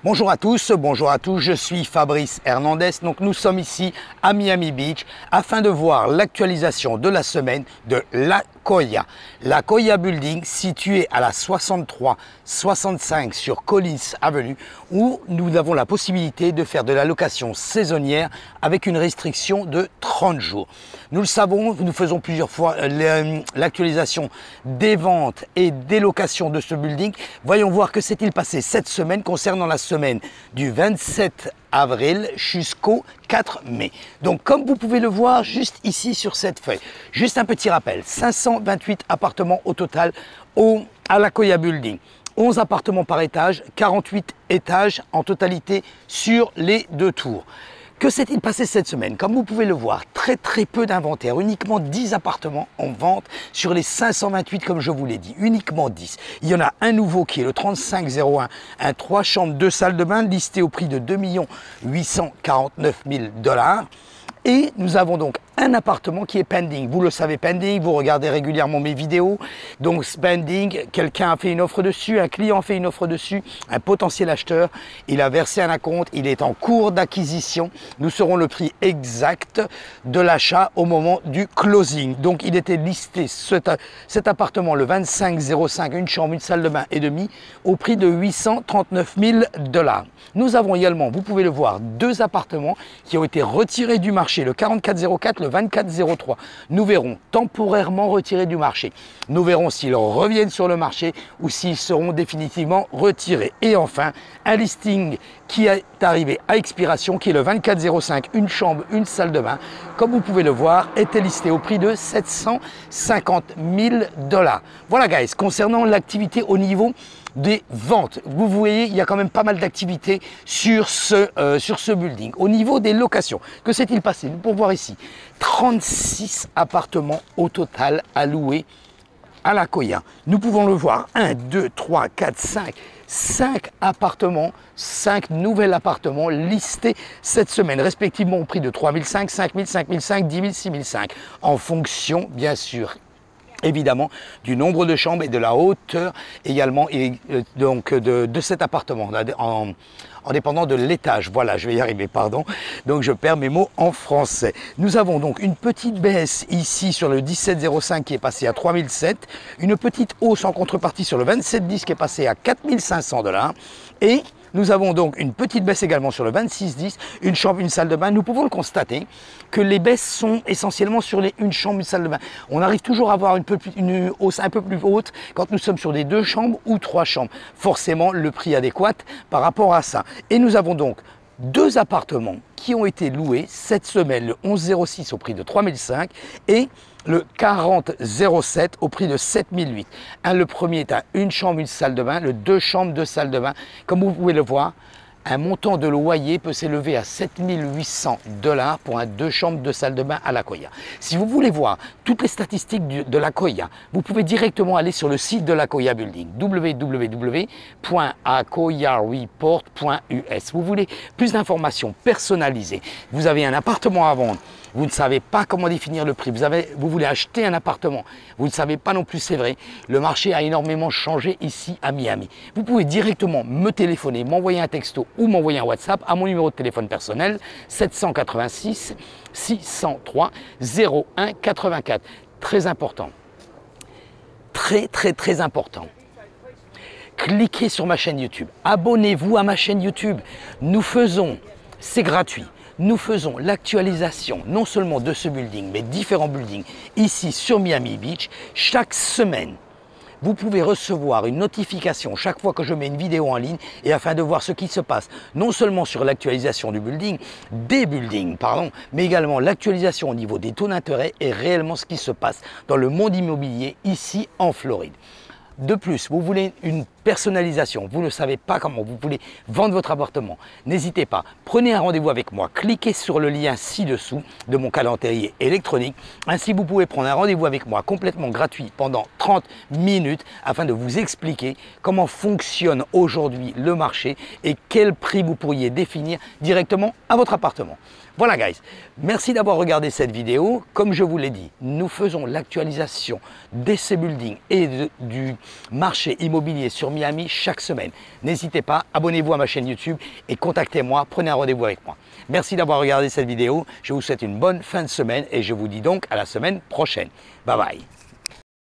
Bonjour à tous, je suis Fabrice Hernandez. Donc nous sommes ici à Miami Beach afin de voir l'actualisation de la semaine de La Jolla. La Jolla Building situé à la 63-65 sur Collins Avenue où nous avons la possibilité de faire de la location saisonnière avec une restriction de 30 jours. Nous le savons, nous faisons plusieurs fois l'actualisation des ventes et des locations de ce building. Voyons voir que s'est-il passé cette semaine concernant la semaine du 27 avril jusqu'au 4 mai. Donc comme vous pouvez le voir juste ici sur cette feuille, juste un petit rappel, 528 appartements au total à La Jolla Building. 11 appartements par étage, 48 étages en totalité sur les deux tours. Que s'est-il passé cette semaine? Comme vous pouvez le voir, très peu d'inventaire, uniquement 10 appartements en vente sur les 528 comme je vous l'ai dit, uniquement 10. Il y en a un nouveau qui est le 3501, un 3 chambres, 2 salles de bain listé au prix de 2 849 000 $. Et nous avons donc un appartement qui est pending. Vous le savez, pending, vous regardez régulièrement mes vidéos. Donc pending, quelqu'un a fait une offre dessus, un client a fait une offre dessus, un potentiel acheteur, il a versé un acompte, il est en cours d'acquisition. Nous saurons le prix exact de l'achat au moment du closing. Donc il était listé cet appartement le 2505, une chambre, une salle de bain et demi, au prix de 839 000 $. Nous avons également, vous pouvez le voir, deux appartements qui ont été retirés du marché, le 4404, le 2403. Nous verrons temporairement retirés du marché. Nous verrons s'ils reviennent sur le marché ou s'ils seront définitivement retirés. Et enfin, un listing qui est arrivé à expiration, qui est le 2405, une chambre, une salle de bain. Comme vous pouvez le voir, était listé au prix de 750 000 $. Voilà guys, concernant l'activité au niveau des ventes. Vous voyez, il y a quand même pas mal d'activités sur ce building. Au niveau des locations, que s'est-il passé? Pour voir ici, 36 appartements au total à louer à La Jolla. Nous pouvons le voir, 1, 2, 3, 4, 5 appartements, 5 nouveaux appartements listés cette semaine, respectivement au prix de 3 500, 5 000, 5 500, 10 000, 6 500, en fonction, bien sûr, évidemment, du nombre de chambres et de la hauteur également donc de cet appartement en dépendant de l'étage. Voilà, je vais y arriver, pardon. Donc je perds mes mots en français. Nous avons donc une petite baisse ici sur le 1705 qui est passé à 3007, une petite hausse en contrepartie sur le 2710 qui est passé à 4500 $ et nous avons donc une petite baisse également sur le 2610, une chambre, une salle de bain. Nous pouvons le constater que les baisses sont essentiellement sur les une chambre, une salle de bain. On arrive toujours à avoir une hausse un peu plus haute quand nous sommes sur des 2 chambres ou 3 chambres. Forcément, le prix adéquat par rapport à ça. Et nous avons donc 2 appartements qui ont été loués cette semaine, le 1106 au prix de 3005 et le 4007 au prix de 7008. Le premier est à une chambre, une salle de bain, le 2 chambres, 2 salles de bain. Comme vous pouvez le voir, un montant de loyer peut s'élever à 7 800 $ pour un 2 chambres, 2 salles de bain à La Jolla. Si vous voulez voir toutes les statistiques de La Jolla, vous pouvez directement aller sur le site de La Jolla Building, www.ajoyareport.us. Vous voulez plus d'informations personnalisées, vous avez un appartement à vendre, vous ne savez pas comment définir le prix, vous voulez acheter un appartement, vous ne savez pas non plus, c'est vrai, le marché a énormément changé ici à Miami. Vous pouvez directement me téléphoner, m'envoyer un texto ou m'envoyer un WhatsApp à mon numéro de téléphone personnel 786 603 01 84. Très important, très important. Cliquez sur ma chaîne YouTube, abonnez-vous à ma chaîne YouTube. Nous faisons, c'est gratuit. Nous faisons l'actualisation non seulement de ce building, mais différents buildings ici sur Miami Beach. Chaque semaine, vous pouvez recevoir une notification chaque fois que je mets une vidéo en ligne et afin de voir ce qui se passe, non seulement sur l'actualisation des buildings, mais également l'actualisation au niveau des taux d'intérêt et réellement ce qui se passe dans le monde immobilier ici en Floride. De plus, vous voulez une personnalisation, vous ne savez pas comment, vous voulez vendre votre appartement, n'hésitez pas, prenez un rendez-vous avec moi, cliquez sur le lien ci-dessous de mon calendrier électronique. Ainsi, vous pouvez prendre un rendez-vous avec moi complètement gratuit pendant 30 minutes afin de vous expliquer comment fonctionne aujourd'hui le marché et quel prix vous pourriez définir directement à votre appartement. Voilà guys, merci d'avoir regardé cette vidéo. Comme je vous l'ai dit, nous faisons l'actualisation de ces buildings et du marché immobilier sur sur Miami chaque semaine. N'hésitez pas, abonnez-vous à ma chaîne YouTube et contactez-moi, prenez un rendez-vous avec moi. Merci d'avoir regardé cette vidéo, je vous souhaite une bonne fin de semaine et je vous dis donc à la semaine prochaine. Bye bye.